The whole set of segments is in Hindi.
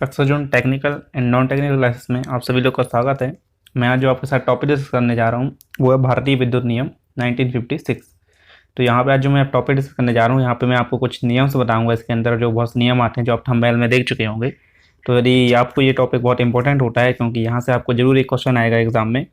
अक्सर जो technical and non technical classes में आप सभी लोग का स्वागत है। मैं आज जो आपके साथ टॉपिक डिस्कस करने जा रहा हूँ वो है भारतीय विद्युत नियम 1956। तो यहाँ पे आज जो मैं टॉपिक डिस्कस करने जा रहा हूँ यहाँ पे मैं आपको कुछ नियम से बताऊँगा। इसके अंदर जो बहुत नियम आते हैं जो आप थंबनेल में देख चुके होंगे। तो यदि आपको ये टॉपिक बहुत इंपॉर्टेंट होता है क्योंकि यहाँ से आपको जरूर एक क्वेश्चन आएगा एग्जाम में।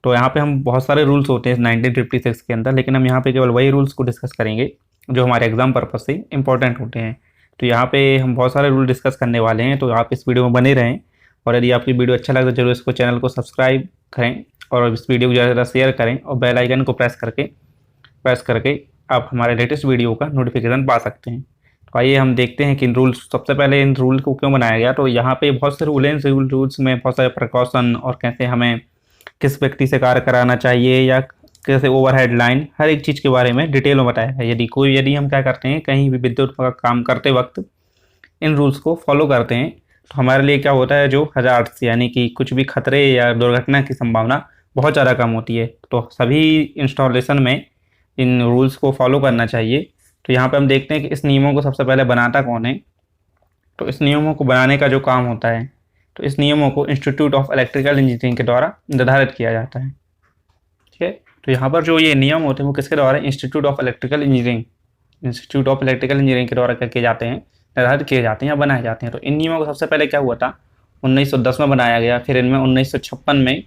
तो यहाँ पे हम बहुत सारे रूल्स होते हैं 1956 के अंदर, लेकिन हम यहाँ पे केवल वही रूल्स को डिस्कस करेंगे जो हमारे एग्जाम पर्पज से इंपॉर्टेंट होते हैं। तो यहाँ पे हम बहुत सारे रूल डिस्कस करने वाले हैं, तो आप इस वीडियो में बने रहें। और यदि आपकी वीडियो अच्छा लगे तो जरूर इसको चैनल को सब्सक्राइब करें और इस वीडियो को ज़्यादा से ज़्यादा शेयर करें और बेल आइकन को प्रेस करके आप हमारे लेटेस्ट वीडियो का नोटिफिकेशन पा सकते हैं। तो आइए हम देखते हैं कि इन रूल्स, सबसे पहले इन रूल को क्यों बनाया गया। तो यहाँ पे बहुत से रूल हैं, रूल्स में बहुत सारे प्रिकॉशन और कैसे हमें किस व्यक्ति से कार्य कराना चाहिए या कैसे ओवरहेड लाइन, हर एक चीज़ के बारे में डिटेल में बताया है। यदि हम क्या करते हैं कहीं भी विद्युत का काम करते वक्त इन रूल्स को फॉलो करते हैं तो हमारे लिए क्या होता है, जो हजार्ड्स यानी कि कुछ भी खतरे या दुर्घटना की संभावना बहुत ज़्यादा कम होती है। तो सभी इंस्टॉलेशन में इन रूल्स को फॉलो करना चाहिए। तो यहाँ पे हम देखते हैं कि इस नियमों को सबसे पहले बनाता कौन है। तो इस नियमों को बनाने का जो काम होता है, तो इस नियमों को इंस्टीट्यूट ऑफ इलेक्ट्रिकल इंजीनियरिंग के द्वारा निर्धारित किया जाता है। ठीक है, तो यहाँ पर जो ये नियम होते हैं वो किसके द्वारा, इंस्टीट्यूट ऑफ इलेक्ट्रिकल इंजीनियरिंग के द्वारा क्या किए जाते हैं, निर्धारित किए जाते हैं या बनाए जाते हैं। तो इन नियमों को सबसे पहले क्या हुआ था, 1910 में बनाया गया, फिर इनमें 1956 में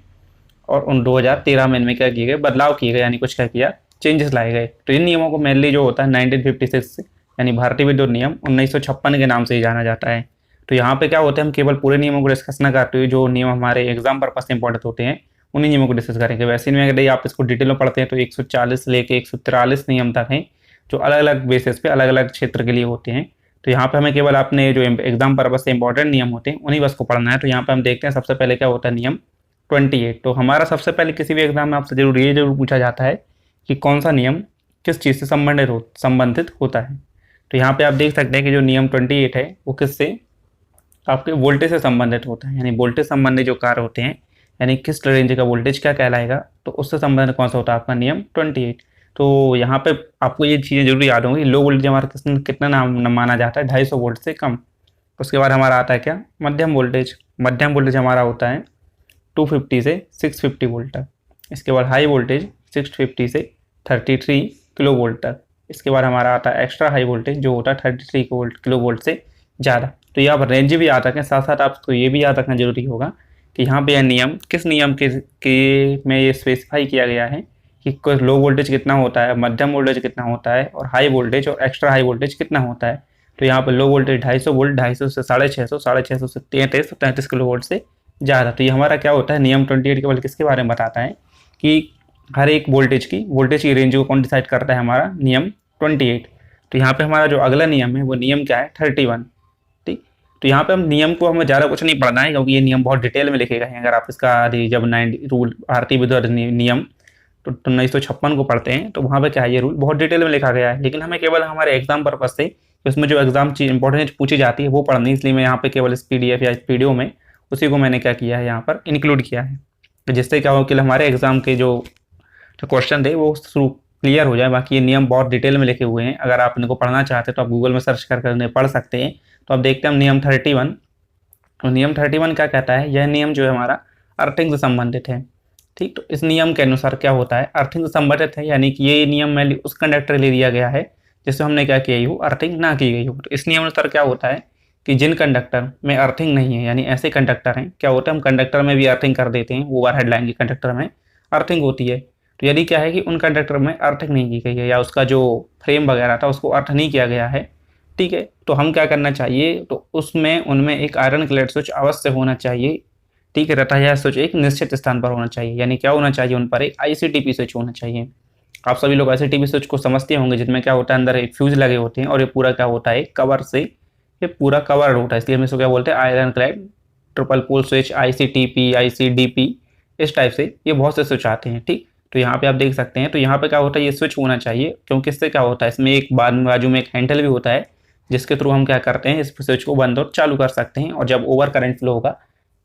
और 2013 में इनमें क्या किए गए, बदलाव किए गए, यानी कुछ क्या किया, चेंजेस लाए गए। तो इन नियमों को मेनली जो होता है 1956 यानी भारतीय विद्युत नियम 1956 के नाम से ही जाना जाता है। तो यहाँ पे क्या होता है, हम केवल पूरे नियमों को डिस्कस न करते हुए जो नियम हमारे एग्जाम पर्पज से इंपॉर्टेंट होते हैं उन्हीं नियमों को डिस्कस करेंगे। वैसे इनमें यदि आप इसको डिटेल में पढ़ते हैं तो 140 से लेकर 143 नियम तक हैं जो अलग अलग बेसिस पे अलग अलग क्षेत्र के लिए होते हैं। तो यहाँ पे हमें केवल अपने जो एग्जाम पर्पज से इंपॉर्टेंट नियम होते हैं उन्हीं बस को पढ़ना है। तो यहाँ पे हम देखते हैं सबसे पहले क्या होता है, नियम 28। तो हमारा सबसे पहले किसी भी एग्जाम में आपसे जरूर पूछा जाता है कि कौन सा नियम किस चीज़ से संबंधित होता है। तो यहाँ पे आप देख सकते हैं कि जो नियम 28 है वो किससे, आपके वोल्टेज से संबंधित होता है। यानी वोल्टेज संबंधी जो कार्य होते हैं, यानी किस रेंज का वोल्टेज क्या कहलाएगा, तो उससे संबंधित कौन सा होता है आपका नियम 28। तो यहाँ पे आपको ये चीज़ें जरूर याद होंगी। लो वोल्टेज हमारा कितना नाम माना जाता है, 250 वोल्ट से कम। उसके बाद हमारा आता है क्या, मध्यम वोल्टेज हमारा होता है 250 से 650 वोल्ट तक। इसके बाद हाई वोल्टेज 650 से 33 किलो वोल्ट तक। इसके बाद हमारा आता है एक्स्ट्रा हाई वोल्टेज जो होता है 33 किलो वोल्ट से ज़्यादा। तो यहाँ पर रेंज भी याद रखें, साथ साथ आपको ये भी याद रखना जरूरी होगा कि यहाँ पे यह नियम किस नियम के में ये स्पेसिफाई किया गया है कि लो वोल्टेज कितना होता है, मध्यम वोल्टेज कितना होता है और हाई वोल्टेज और एक्स्ट्रा हाई वोल्टेज कितना होता है। तो यहाँ पर लो वोल्टेज 250 वोल्ट, 250 से 650, 650 से 33 किलो वोल्ट से ज़्यादा। तो ये हमारा क्या होता है, नियम 28 केवल किसके बारे में बताता है कि हर एक वोल्टेज की रेंज को कौन डिसाइड करता है, हमारा नियम 28। तो यहाँ पे हमारा जो अगला नियम है वो नियम क्या है, 31। ठीक, तो यहाँ पे हम नियम को हमें ज़्यादा कुछ नहीं पढ़ना है क्योंकि ये नियम बहुत डिटेल में लिखे गए हैं। अगर आप इसका जब 90 रूल भारतीय विद्युत नियम तो 1956 को पढ़ते हैं तो वहाँ पे क्या है, ये रूल बहुत डिटेल में लिखा गया है। लेकिन हमें केवल हमारे एग्जाम पर्पज से उसमें जो एग्जाम चीज इंपॉर्टेंट पूछी जाती है वो पढ़नी, इसलिए मैं यहाँ पे केवल इस PDF या इस वीडियो में उसी को मैंने क्या किया है, यहाँ पर इंक्लूड किया है, तो जिससे क्या हो कि हमारे एग्जाम के जो क्वेश्चन थे वो शुरू क्लियर हो जाए। बाकी ये नियम बहुत डिटेल में लिखे हुए हैं, अगर आप इनको पढ़ना चाहते हैं तो आप गूगल में सर्च कर उन्हें पढ़ सकते हैं। तो अब देखते हैं नियम 31। तो नियम 31 क्या कहता है, यह नियम जो है हमारा अर्थिंग से संबंधित है। ठीक, तो इस नियम के अनुसार क्या होता है, अर्थिंग से संबंधित है, यानी कि ये नियम में उस कंडक्टर ले लिया गया है जिससे हमने क्या किया हो, अर्थिंग ना की गई हो। तो इस नियम अनुसार क्या होता है कि जिन कंडक्टर में अर्थिंग नहीं है, यानी ऐसे कंडक्टर हैं, क्या होता है हम कंडक्टर में भी अर्थिंग कर देते हैं, ओवरहेड लाइन के कंडक्टर में अर्थिंग होती है। तो यदि क्या है कि उन कंडक्टर में अर्थिंग नहीं की गई है या उसका जो फ्रेम वगैरह था उसको अर्थ नहीं किया गया है, ठीक है, तो हम क्या करना चाहिए, तो उसमें उनमें एक आयरन क्लेड स्विच अवश्य होना चाहिए। ठीक है, तथा यह स्विच एक निश्चित स्थान पर होना चाहिए, यानी क्या होना चाहिए, उन पर एक ICTP स्विच होना चाहिए। आप सभी लोग ICTP स्विच को समझते होंगे, जिसमें क्या होता है अंदर एक फ्यूज लगे होते हैं और ये पूरा क्या होता है, कवर से ये पूरा कवर होता है, इसलिए हम इसको क्या बोलते हैं, iron clad triple pole switch, ICTP, ICDP, इस टाइप से ये बहुत से स्विच आते हैं। ठीक, तो यहाँ पे आप देख सकते हैं, तो यहाँ पे क्या होता है, ये स्विच होना चाहिए क्योंकि इससे क्या होता है, इसमें एक बाजू में एक हैंडल भी होता है जिसके थ्रू हम क्या करते हैं, इस स्विच को बंद और चालू कर सकते हैं। और जब ओवर करंट फ्लो होगा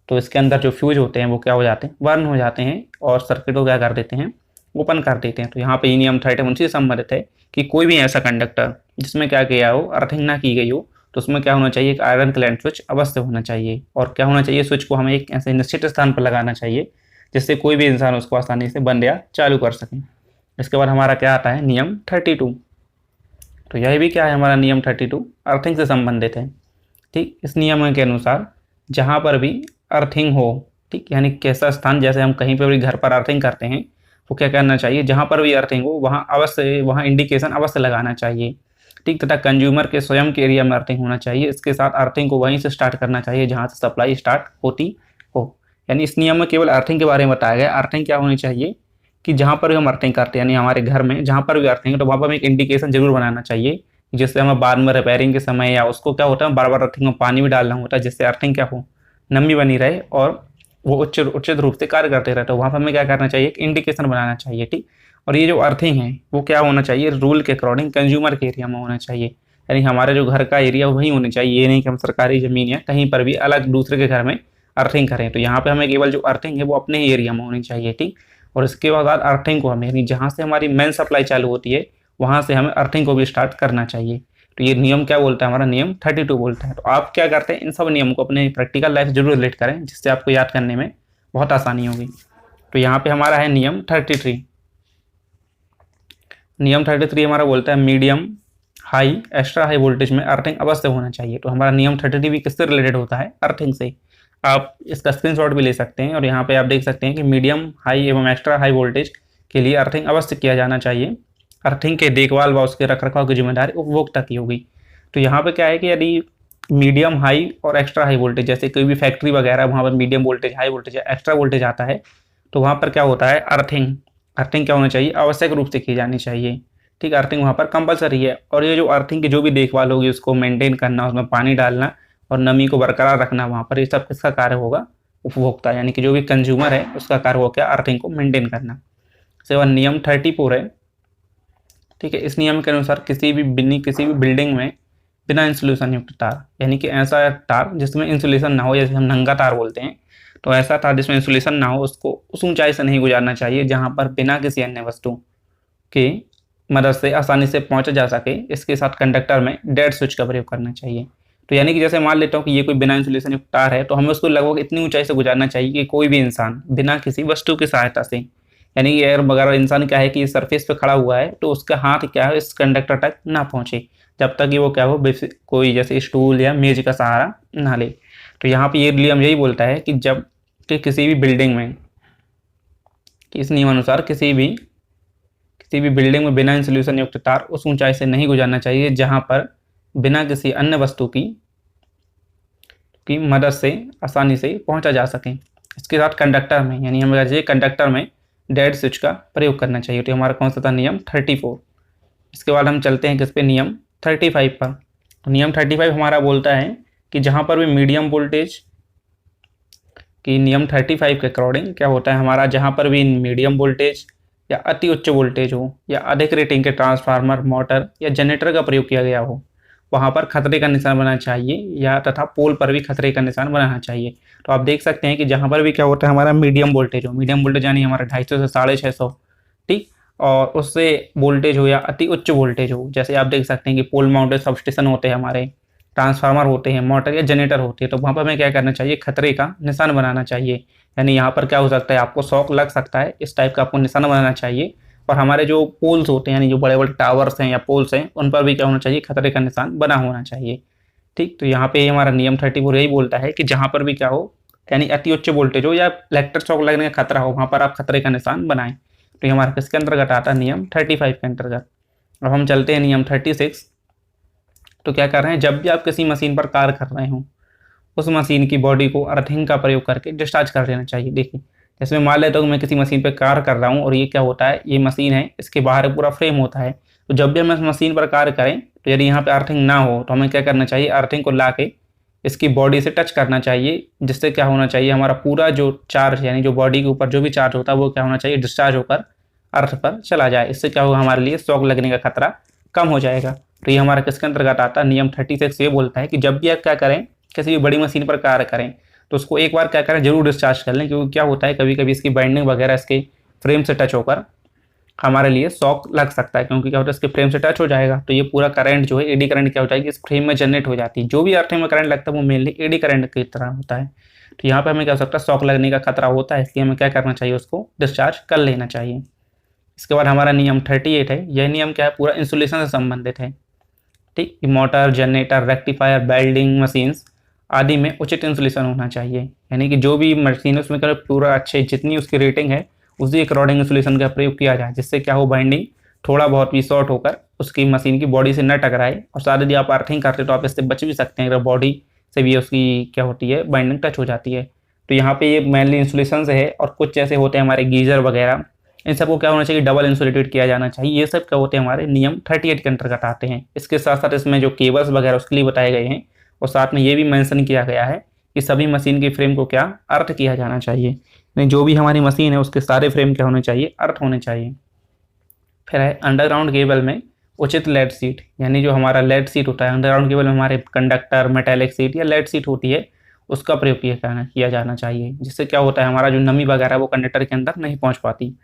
तो इसके अंदर जो फ्यूज होते हैं वो क्या हो जाते हैं, बर्न हो जाते हैं और सर्किट को क्या कर देते हैं, ओपन कर देते हैं। तो यहाँ पे ये नियम 31 से संबंधित है कि कोई भी ऐसा कंडक्टर जिसमें क्या किया हो, अर्थिंग ना की गई हो, तो उसमें क्या होना चाहिए, एक आयरन क्लैंप स्विच अवश्य होना चाहिए। और क्या होना चाहिए, स्विच को हमें एक ऐसे निश्चित स्थान पर लगाना चाहिए जिससे कोई भी इंसान उसको आसानी से बंद या चालू कर सके। इसके बाद हमारा क्या आता है, नियम 32। तो यह भी क्या है, हमारा नियम 32 अर्थिंग से संबंधित है। ठीक, इस नियम के अनुसार जहाँ पर भी अर्थिंग हो, ठीक, यानी कैसा स्थान, जैसे हम कहीं पर भी घर पर अर्थिंग करते हैं, वो क्या करना चाहिए, जहाँ पर भी अर्थिंग हो वहाँ अवश्य, वहाँ इंडिकेशन अवश्य लगाना चाहिए। ठीक, तथा कंज्यूमर के स्वयं के एरिया में अर्थिंग होना चाहिए। इसके साथ अर्थिंग को वहीं से स्टार्ट करना चाहिए जहाँ से सप्लाई स्टार्ट होती हो। यानी इस नियम में केवल अर्थिंग के बारे में बताया गया। अर्थिंग क्या होनी चाहिए कि जहाँ पर भी हम अर्थिंग करते हैं, यानी हमारे घर में जहाँ पर भी अर्थिंग है, तो वहाँ पर हमें एक इंडिकेशन जरूर बनाना चाहिए, जिससे हमें बाद में रिपेयरिंग के समय या उसको क्या होता है, बार बार अर्थिंग में पानी भी डालना होता है, जिससे अर्थिंग क्या हो, नमी बनी रहे और वो उचित रूप से कार्य करते रहे। तो वहाँ पर हमें क्या करना चाहिए, एक इंडिकेशन बनाना चाहिए। ठीक, और ये जो अर्थिंग है वो क्या होना चाहिए, रूल के अकॉर्डिंग कंज्यूमर के एरिया में होना चाहिए, यानी हमारे जो घर का एरिया वही होनी चाहिए। ये नहीं कि हम सरकारी ज़मीन या कहीं पर भी अलग दूसरे के घर में अर्थिंग करें। तो यहाँ पे हमें केवल जो अर्थिंग है वो अपने ही एरिया में होनी चाहिए। ठीक, और इसके बाद अर्थिंग को हमें, यानी जहाँ से हमारी मेन सप्लाई चालू होती है वहाँ से हमें अर्थिंग को भी स्टार्ट करना चाहिए। तो ये नियम क्या बोलता है, हमारा नियम 32 बोलता है। तो आप क्या करते हैं, इन सब नियम को अपने प्रैक्टिकल लाइफ से जरूर रिलेट करें, जिससे आपको याद करने में बहुत आसानी होगी। तो यहाँ पे हमारा है नियम 33। नियम 33 हमारा बोलता है medium high extra high voltage में अर्थिंग अवश्य होना चाहिए। तो हमारा नियम 33 भी किससे रिलेटेड होता है, अर्थिंग से। आप इसका स्क्रीनशॉट भी ले सकते हैं और यहाँ पे आप देख सकते हैं कि मीडियम हाई एवं एक्स्ट्रा हाई वोल्टेज के लिए अर्थिंग अवश्य किया जाना चाहिए। अर्थिंग के देखभाल व उसके रखरखाव की जिम्मेदारी उपभोक्ता की होगी। तो यहाँ पे क्या है कि यदि मीडियम हाई और एक्स्ट्रा हाई वोल्टेज, जैसे कोई भी फैक्ट्री वगैरह वहाँ पर मीडियम वोल्टेज, हाई वोल्टेज या एक्स्ट्रा वोल्टेज आता है, तो वहाँ पर क्या होता है, अर्थिंग अर्थिंग क्या होना चाहिए, आवश्यक रूप से की जानी चाहिए। ठीक, अर्थिंग वहाँ पर कंपलसरी है। और ये जो अर्थिंग की जो भी देखभाल होगी, उसको मेंटेन करना, उसमें पानी डालना और नमी को बरकरार रखना वहाँ पर, ये सब किसका कार्य होगा, उपभोक्ता, यानी कि जो भी कंज्यूमर है उसका कार्य होगा क्या, अर्थिंग को मेंटेन करना। सेवन नियम 34 है। ठीक है, इस नियम के अनुसार किसी भी बिल्डिंग में बिना इंसुलेशन युक्त तार, यानी कि ऐसा तार जिसमें इंसुलेशन ना हो, जैसे हम नंगा तार बोलते हैं, तो ऐसा तार जिसमें इंसुलेशन ना हो, उसको उस ऊंचाई से नहीं गुजारना चाहिए जहां पर बिना किसी अन्य वस्तु की मदद से आसानी से पहुंचा जा सके। इसके साथ कंडक्टर में डेड स्विच का प्रयोग करना चाहिए। तो यानी कि जैसे मान लेता हूँ कि ये कोई बिना इंसुलेशन युक्त तार है, तो हमें उसको लगभग इतनी ऊंचाई से गुजारना चाहिए कि कोई भी इंसान बिना किसी वस्तु की सहायता से, यानी कि एयर वगैरह, इंसान क्या है कि सरफेस पे खड़ा हुआ है तो उसका हाथ क्या है इस कंडक्टर तक ना पहुंचे, जब तक कि वो क्या हो, कोई जैसे स्टूल या मेज का सहारा ना ले। तो यहाँ पे ये नियम यही बोलता है कि जब कि किसी भी बिल्डिंग में, इस नियमानुसार किसी भी बिल्डिंग में बिना इंसुलेशन युक्त तार उस ऊंचाई से नहीं गुजारना चाहिए जहां पर बिना किसी अन्य वस्तु की मदद से आसानी से पहुंचा जा सके। इसके साथ कंडक्टर में, यानी हमें चाहिए कंडक्टर में डेड स्विच का प्रयोग करना चाहिए। तो हमारा कौन सा था, नियम 34। इसके बाद हम चलते हैं किस पे, नियम 35 पर। तो नियम 35 हमारा बोलता है कि जहाँ पर भी मीडियम वोल्टेज की, नियम 35 के अकॉर्डिंग क्या होता है हमारा, जहाँ पर भी मीडियम वोल्टेज या अति उच्च वोल्टेज हो या अधिक रेटिंग के ट्रांसफार्मर, मोटर या जनरेटर का प्रयोग किया गया हो, वहाँ पर खतरे का निशान बनाना चाहिए, या तथा पोल पर भी खतरे का निशान बनाना चाहिए। तो आप देख सकते हैं कि जहाँ पर भी क्या होता है हमारा मीडियम वोल्टेज हो, मीडियम वोल्टेज यानी हमारा 250 से 650, ठीक, और उससे वोल्टेज हो या अति उच्च वोल्टेज हो, जैसे आप देख सकते हैं कि पोल माउंटेड सबस्टेशन होते हैं हमारे, ट्रांसफार्मर होते हैं, मोटर या जनरेटर होती है, तो वहाँ पर हमें क्या करना चाहिए, खतरे का निशान बनाना चाहिए। यानी यहाँ पर क्या हो सकता है, आपको शॉक लग सकता है, इस टाइप का आपको निशान बनाना चाहिए। और हमारे जो पोल्स होते हैं, यानी जो बड़े बड़े टावर्स हैं या पोल्स हैं, उन पर भी क्या होना चाहिए, खतरे का निशान बना होना चाहिए। ठीक, तो यहाँ पे हमारा नियम 34 यही बोलता है कि जहाँ पर भी क्या हो, यानी अति उच्च वोल्टेज हो या इलेक्ट्रिक शॉक लगने का खतरा हो, वहाँ पर आप खतरे का निशान बनाएं। तो ये हमारा किसके अंतर्गत आता है, नियम 35 के अंतर्गत। अब हम चलते हैं नियम 36। तो क्या कर रहे हैं, जब भी आप किसी मशीन पर कार्य कर रहे हो, उस मशीन की बॉडी को अर्थिंग का प्रयोग करके डिस्चार्ज कर देना चाहिए। देखिए, जैसे मैं मान लेता हूँ मैं किसी मशीन पर कार्य कर रहा हूँ और ये क्या होता है, ये मशीन है, इसके बाहर पूरा फ्रेम होता है। तो जब भी हम इस मशीन पर कार्य करें, तो यदि यहाँ पे अर्थिंग ना हो तो हमें क्या करना चाहिए, अर्थिंग को ला के इसकी बॉडी से टच करना चाहिए, जिससे क्या होना चाहिए, हमारा पूरा जो चार्ज, यानी जो बॉडी के ऊपर जो भी चार्ज होता है, वो क्या होना चाहिए, डिस्चार्ज होकर अर्थ पर चला जाए। इससे क्या होगा, हमारे लिए शॉक लगने का खतरा कम हो जाएगा। तो ये हमारा किसके अंतर्गत आता है, नियम 36 ये बोलता है कि जब भी आप क्या करें, किसी भी बड़ी मशीन पर कार्य करें, तो उसको एक बार क्या करें, जरूर डिस्चार्ज कर लें, क्योंकि क्या होता है कभी कभी इसकी बाइंडिंग वगैरह इसके फ्रेम से टच होकर हमारे लिए शॉक लग सकता है, क्योंकि क्या होता है इसके फ्रेम से टच हो जाएगा तो ये पूरा करंट जो है एडी करंट क्या हो जाएगी इस फ्रेम में जनरेट हो जाती है। जो भी अर्थिंग में करंट लगता है वो मेनली एडी करंट की तरह होता है। तो यहाँ पे हमें क्या हो सकता है शॉक लगने का खतरा होता है, इसलिए हमें क्या करना चाहिए उसको डिस्चार्ज कर लेना चाहिए। इसके बाद हमारा नियम 38 है। यह नियम क्या है पूरा इंसुलेशन से संबंधित है। ठीक, motor, generator, rectifier, welding machines आदि में उचित इंसुलेशन होना चाहिए, यानी कि जो भी मशीन है उसमें पूरा अच्छे जितनी उसकी रेटिंग है उसी अकॉर्डिंग इंसुलेशन का प्रयोग किया जाए, जिससे क्या हो बाइंडिंग थोड़ा बहुत भी शॉर्ट होकर उसकी मशीन की बॉडी से न टकराए। और साथ यदि आप अर्थिंग करते हो तो आप इससे बच भी सकते हैं अगर बॉडी से भी उसकी क्या होती है बाइंडिंग टच हो जाती है। तो यहाँ पे ये मेनली इंसुलेशन से है। और कुछ जैसे होते हैं हमारे गीजर वगैरह, इन सबको क्या होना चाहिए डबल इंसुलेटेड किया जाना चाहिए। ये सब क्या होते हैं हमारे नियम 38 के अंतर्गत आते हैं। इसके साथ साथ इसमें जो केबल्स वगैरह उसके लिए बताए गए हैं और साथ में ये भी मेंशन किया गया है कि सभी मशीन की फ्रेम को क्या अर्थ किया जाना चाहिए, यानी जो भी हमारी मशीन है उसके सारे फ्रेम क्या होने चाहिए अर्थ होने चाहिए। फिर है अंडरग्राउंड केबल में उचित लेड सीट, यानी जो हमारा लेड सीट होता है अंडरग्राउंड केबल में हमारे कंडक्टर मेटेलिक सीट या लेड सीट होती है उसका प्रयोग किया जाना चाहिए, जिससे क्या होता है हमारा जो नमी वगैरह वो कंडक्टर के अंदर नहीं पहुंच पाती।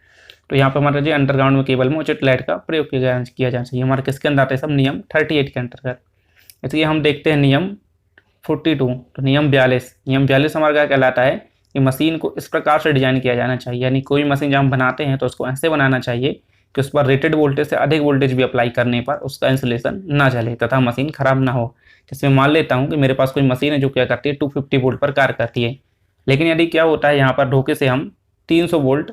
तो यहाँ पे हमारा जो अंडरग्राउंड में केबल में उचित लाइट का प्रयोग किया जाना चाहिए। हमारे किसके अंदर आते हैं सब नियम 38 के अंतर्गत। इसलिए हम देखते हैं नियम 42। तो नियम 42 हमारा क्या कहलाता है कि मशीन को इस प्रकार से डिजाइन किया जाना चाहिए, यानी कोई मशीन जब हम बनाते हैं तो उसको ऐसे बनाना चाहिए कि उस पर रेटेड वोल्टेज से अधिक वोल्टेज भी अप्लाई करने पर उसका इंसुलेशन ना जले तथा मशीन खराब ना हो। जैसे मान लेता हूँ कि मेरे पास कोई मशीन है जो क्या करती है 250 वोल्ट पर कार्य करती है, लेकिन यदि क्या होता है यहाँ पर धोखे से हम 300 वोल्ट